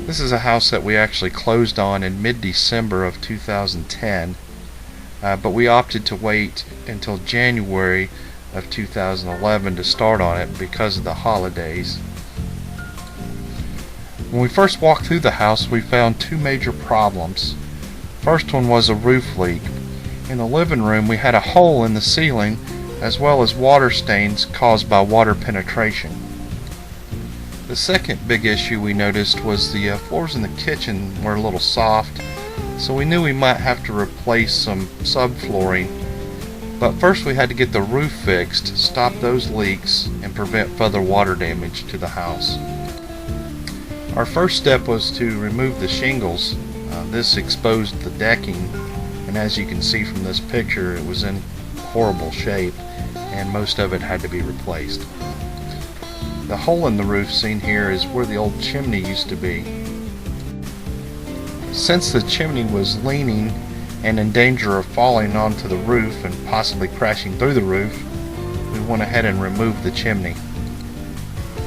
This is a house that we actually closed on in mid-December of 2010, but we opted to wait until January of 2011 to start on it because of the holidays. When we first walked through the house, we found two major problems. First one was a roof leak. In the living room, we had a hole in the ceiling as well as water stains caused by water penetration. The second big issue we noticed was the floors in the kitchen were a little soft, so we knew we might have to replace some subflooring. But first we had to get the roof fixed, stop those leaks, and prevent further water damage to the house. Our first step was to remove the shingles. This exposed the decking, and as you can see from this picture, it was in horrible shape, and most of it had to be replaced. The hole in the roof seen here is where the old chimney used to be. Since the chimney was leaning and in danger of falling onto the roof and possibly crashing through the roof, we went ahead and removed the chimney.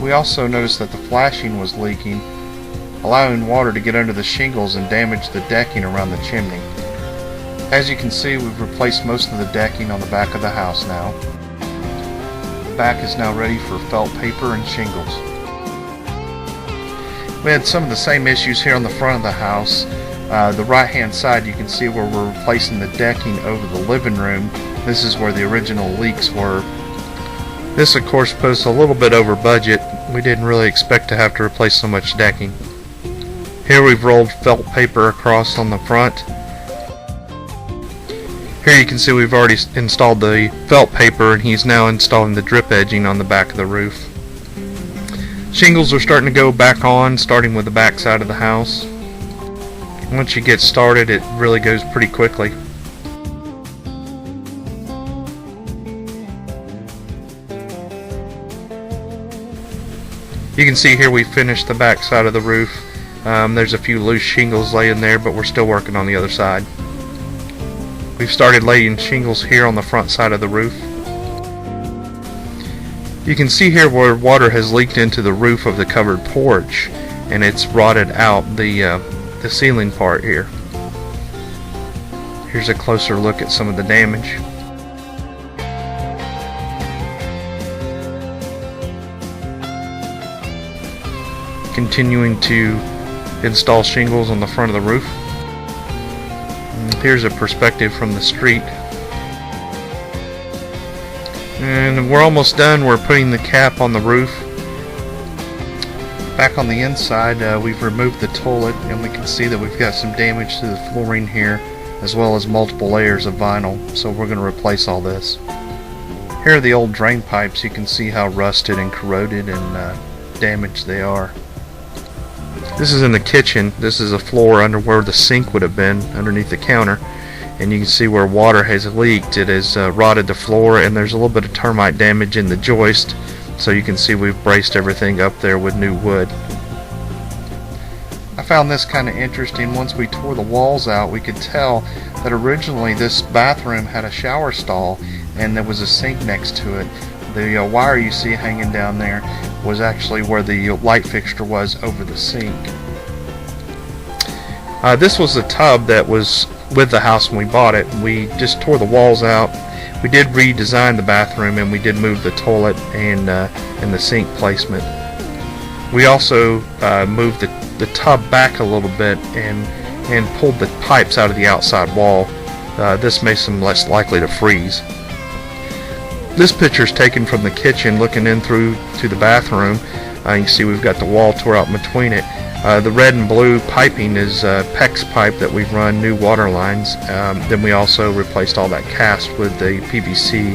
We also noticed that the flashing was leaking, allowing water to get under the shingles and damage the decking around the chimney. As you can see, we've replaced most of the decking on the back of the house now. The back is now ready for felt paper and shingles. We had some of the same issues here on the front of the house. The right hand side, you can see where we're replacing the decking over the living room. This is where the original leaks were. This of course put us a little bit over budget. We didn't really expect to have to replace so much decking. Here we've rolled felt paper across on the front. Here you can see we've already installed the felt paper, and he's now installing the drip edging on the back of the roof. Shingles are starting to go back on, starting with the back side of the house. Once you get started, it really goes pretty quickly. You can see here we finished the back side of the roof. There's a few loose shingles laying there, but we're still working on the other side. We've started laying shingles here on the front side of the roof. You can see here where water has leaked into the roof of the covered porch, and it's rotted out the ceiling part here. Here's a closer look at some of the damage. Continuing to install shingles on the front of the roof. Here's a perspective from the street. And we're almost done. We're putting the cap on the roof. Back on the inside, we've removed the toilet, and we can see that we've got some damage to the flooring here, as well as multiple layers of vinyl, so we're going to replace all this. Here are the old drain pipes. You can see how rusted and corroded and damaged they are. This is in the kitchen. This is a floor under where the sink would have been, underneath the counter, and you can see where water has leaked. It has rotted the floor, and there's a little bit of termite damage in the joist, so you can see we've braced everything up there with new wood. I found this kind of interesting. Once we tore the walls out, we could tell that originally this bathroom had a shower stall and there was a sink next to it. The wire you see hanging down there was actually where the light fixture was over the sink. This was the tub that was with the house when we bought it. We just tore the walls out. We did redesign the bathroom, and we did move the toilet and the sink placement. We also moved the tub back a little bit and pulled the pipes out of the outside wall. This makes them less likely to freeze. This picture is taken from the kitchen looking in through to the bathroom. You can see we've got the wall tore out in between it. The red and blue piping is PEX pipe that we've run new water lines. Then we also replaced all that cast with the PVC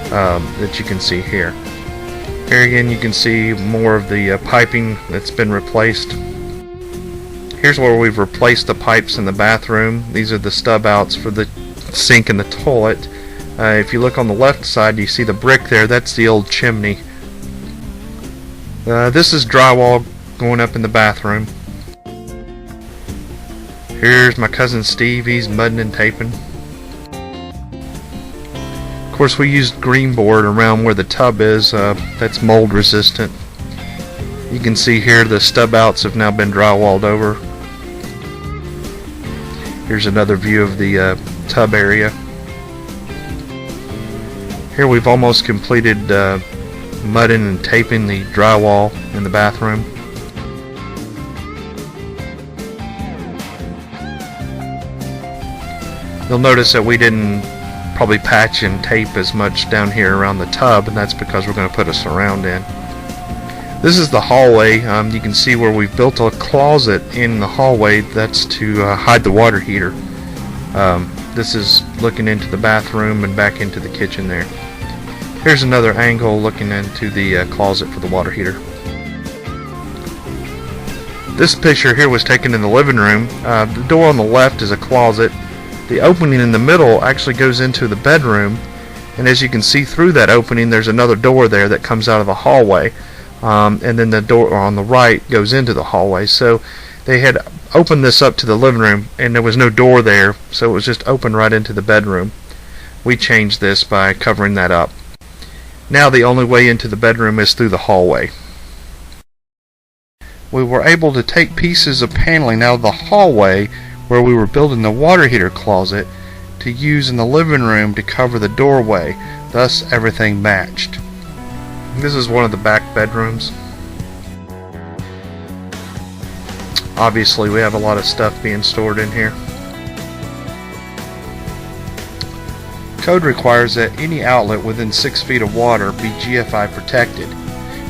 that you can see here. Here again you can see more of the piping that's been replaced. Here's where we've replaced the pipes in the bathroom. These are the stub outs for the sink and the toilet. If you look on the left side, you see the brick there. That's the old chimney. This is drywall going up in the bathroom. Here's my cousin Steve. He's mudding and taping. Of course, we used green board around where the tub is. That's mold resistant. You can see here the stub outs have now been drywalled over. Here's another view of the tub area. Here we've almost completed mudding and taping the drywall in the bathroom. You'll notice that we didn't probably patch and tape as much down here around the tub, and that's because we're going to put a surround in. This is the hallway. You can see where we've built a closet in the hallway. That's to hide the water heater. This is looking into the bathroom and back into the kitchen there. Here's another angle looking into the closet for the water heater. This picture here was taken in the living room. The door on the left is a closet. The opening in the middle actually goes into the bedroom, and as you can see through that opening, there's another door there that comes out of the hallway. And then the door on the right goes into the hallway. So they had opened this up to the living room, and there was no door there, so it was just open right into the bedroom. We changed this by covering that up. Now the only way into the bedroom is through the hallway. We were able to take pieces of paneling out of the hallway where we were building the water heater closet to use in the living room to cover the doorway. Thus everything matched. This is one of the back bedrooms. Obviously we have a lot of stuff being stored in here. Code requires that any outlet within 6 feet of water be GFI protected.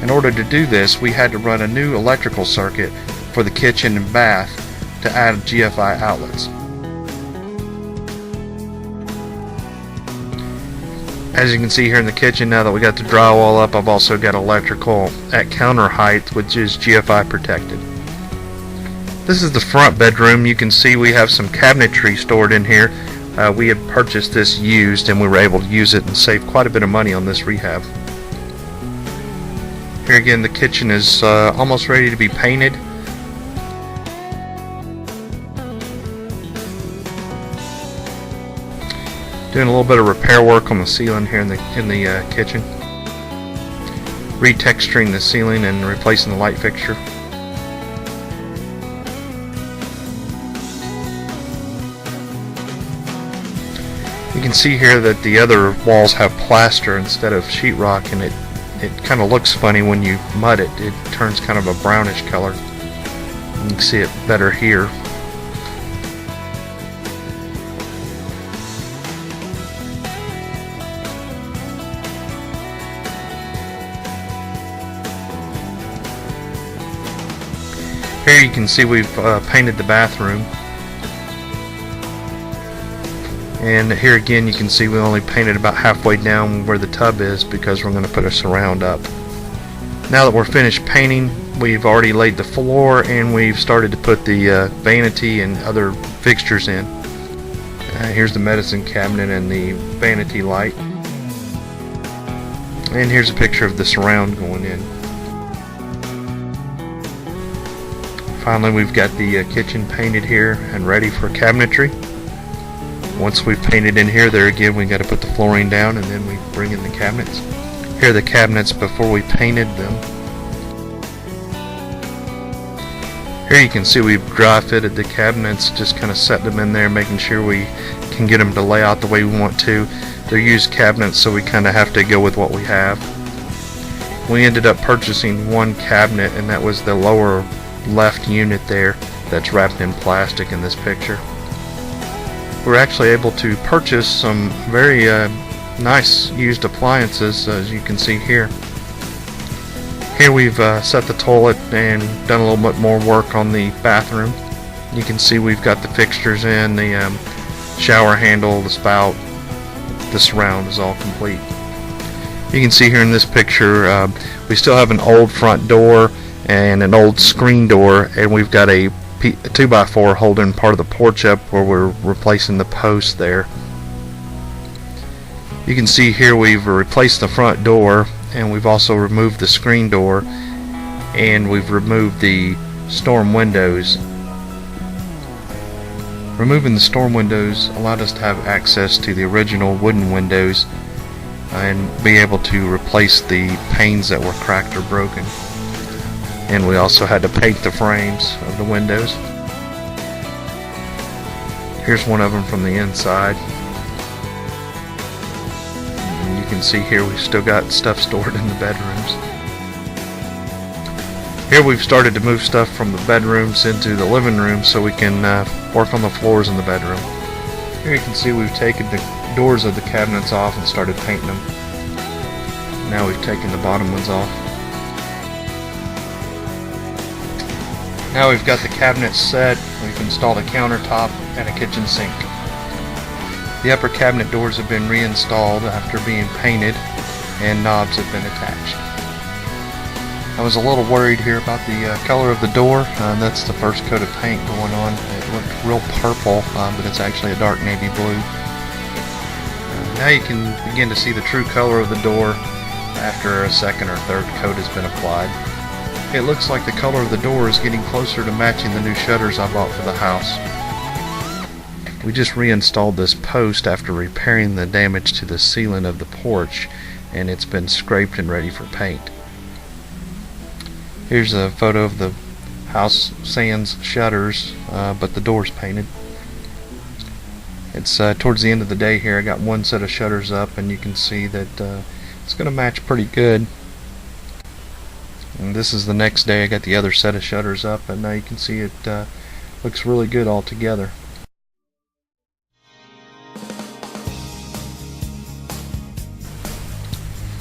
In order to do this, we had to run a new electrical circuit for the kitchen and bath to add GFI outlets. As you can see here in the kitchen, now that we got the drywall up, I've also got electrical at counter height, which is GFI protected. This is the front bedroom. You can see we have some cabinetry stored in here. We had purchased this used, and we were able to use it and save quite a bit of money on this rehab. Here again, the kitchen is almost ready to be painted. Doing a little bit of repair work on the ceiling here in the kitchen. Retexturing the ceiling and replacing the light fixture. You can see here that the other walls have plaster instead of sheetrock, and it kind of looks funny when you mud it. It turns kind of a brownish color. You can see it better here. Here you can see we've painted the bathroom, and here again you can see we only painted about halfway down where the tub is because we're going to put a surround up. Now that we're finished painting, we've already laid the floor and we've started to put the vanity and other fixtures in. Here's the medicine cabinet and the vanity light, and here's a picture of the surround going in. Finally, we've got the kitchen painted here and ready for cabinetry. Once we've painted in here, there again we got to put the flooring down, and then we bring in the cabinets. Here are the cabinets before we painted them. Here you can see we've dry fitted the cabinets, just kind of set them in there, making sure we can get them to lay out the way we want to. They're used cabinets, so we kind of have to go with what we have. We ended up purchasing one cabinet, and that was the lower left unit there that's wrapped in plastic in this picture. We're actually able to purchase some very nice used appliances, as you can see here. Here we've set the toilet and done a little bit more work on the bathroom. You can see we've got the fixtures in, the shower handle, the spout, the surround is all complete. You can see here in this picture we still have an old front door and an old screen door, and we've got a 2x4 holding part of the porch up where we're replacing the post there. You can see here we've replaced the front door, and we've also removed the screen door, and we've removed the storm windows. Removing the storm windows allowed us to have access to the original wooden windows and be able to replace the panes that were cracked or broken. And we also had to paint the frames of the windows. Here's one of them from the inside. And you can see here we've still got stuff stored in the bedrooms. Here we've started to move stuff from the bedrooms into the living room so we can work on the floors in the bedroom. Here you can see we've taken the doors of the cabinets off and started painting them. Now we've taken the bottom ones off. Now we've got the cabinets set. We've installed a countertop and a kitchen sink. The upper cabinet doors have been reinstalled after being painted, and knobs have been attached. I was a little worried here about the color of the door. That's the first coat of paint going on. It looked real purple, but it's actually a dark navy blue. Now you can begin to see the true color of the door after a second or third coat has been applied. It looks like the color of the door is getting closer to matching the new shutters I bought for the house. We just reinstalled this post after repairing the damage to the ceiling of the porch, and it's been scraped and ready for paint. Here's a photo of the house sans shutters, but the door's painted. It's towards the end of the day here. I got one set of shutters up, and you can see that it's going to match pretty good. And this is the next day. I got the other set of shutters up, and now you can see it looks really good all together.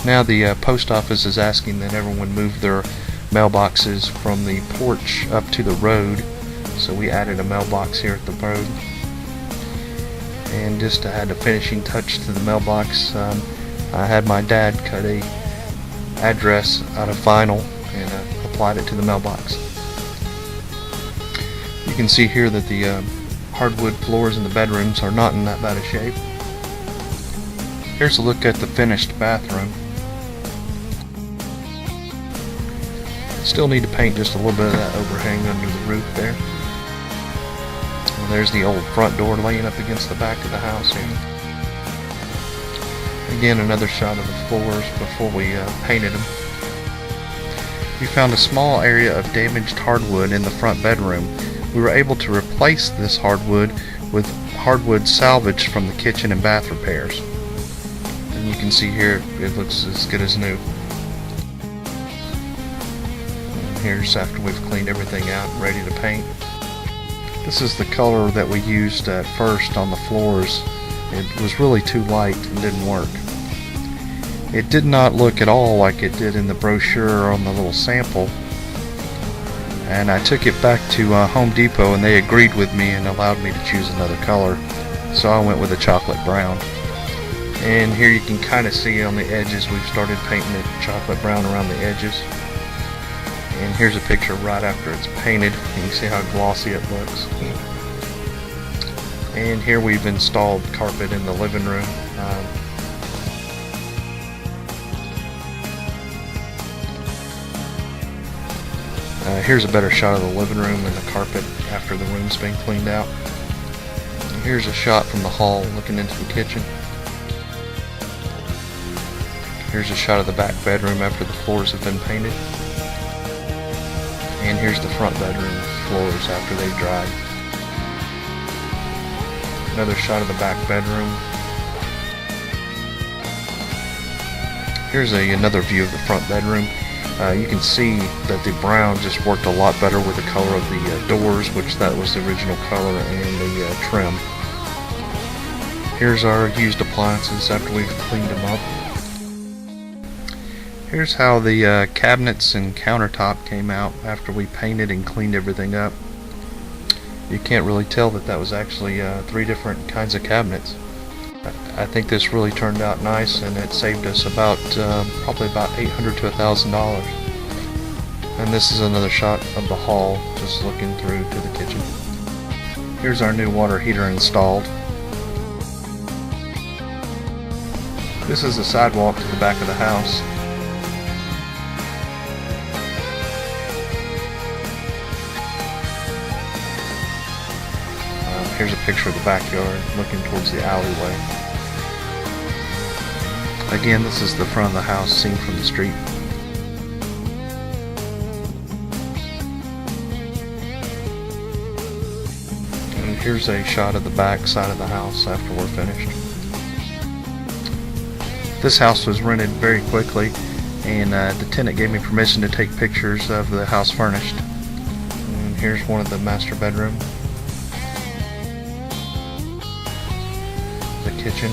Now the post office is asking that everyone move their mailboxes from the porch up to the road, so we added a mailbox here at the road. And just to add a finishing touch to the mailbox, I had my dad cut a address out of vinyl and applied it to the mailbox. You can see here that the hardwood floors in the bedrooms are not in that bad a shape. Here's a look at the finished bathroom. Still need to paint just a little bit of that overhang under the roof there. Well, there's the old front door laying up against the back of the house here. Again, another shot of the floors before we painted them. We found a small area of damaged hardwood in the front bedroom. We were able to replace this hardwood with hardwood salvaged from the kitchen and bath repairs. And you can see here it looks as good as new. Here's after we've cleaned everything out and ready to paint. This is the color that we used at first on the floors. It was really too light and didn't work. It did not look at all like it did in the brochure or on the little sample. And I took it back to Home Depot, and they agreed with me and allowed me to choose another color. So I went with a chocolate brown. And here you can kind of see on the edges we've started painting it chocolate brown around the edges. And here's a picture right after it's painted. You can see how glossy it looks. And here we've installed carpet in the living room. Here's a better shot of the living room and the carpet after the room's been cleaned out. And here's a shot from the hall looking into the kitchen. Here's a shot of the back bedroom after the floors have been painted. And here's the front bedroom floors after they've dried. Another shot of the back bedroom. Here's another view of the front bedroom. You can see that the brown just worked a lot better with the color of the doors, which that was the original color, and the trim. Here's our used appliances after we've cleaned them up. Here's how the cabinets and countertop came out after we painted and cleaned everything up. You can't really tell that that was actually 3 different kinds of cabinets. I think this really turned out nice, and it saved us about probably about $800 to $1,000. And this is another shot of the hall, just looking through to the kitchen. Here's our new water heater installed. This is the sidewalk to the back of the house. Here's a picture of the backyard looking towards the alleyway. Again, this is the front of the house seen from the street. here's a shot of the back side of the house after we're finished. This house was rented very quickly, and the tenant gave me permission to take pictures of the house furnished. And here's one of the master bedroom, the kitchen,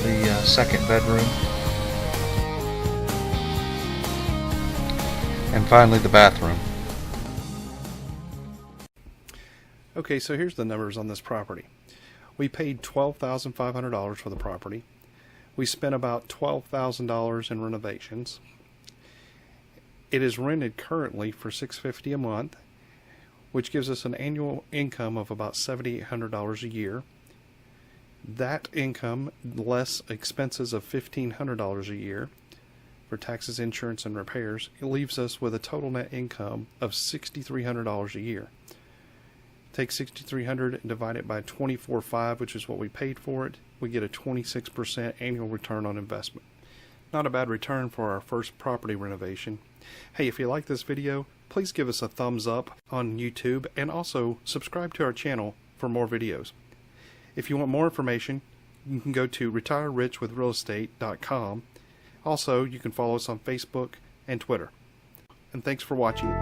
the second bedroom, and finally the bathroom. Okay, so here's the numbers on this property. We paid $12,500 for the property. We spent about $12,000 in renovations. It is rented currently for $650 a month, which gives us an annual income of about $7,800 a year. That income, less expenses of $1,500 a year for taxes, insurance, and repairs, it leaves us with a total net income of $6,300 a year. Take $6,300 and divide it by 24.5, which is what we paid for it. We get a 26% annual return on investment. Not a bad return for our first property renovation. Hey, if you like this video, please give us a thumbs up on YouTube and also subscribe to our channel for more videos. If you want more information, you can go to retirerichwithrealestate.com. Also, you can follow us on Facebook and Twitter. And thanks for watching.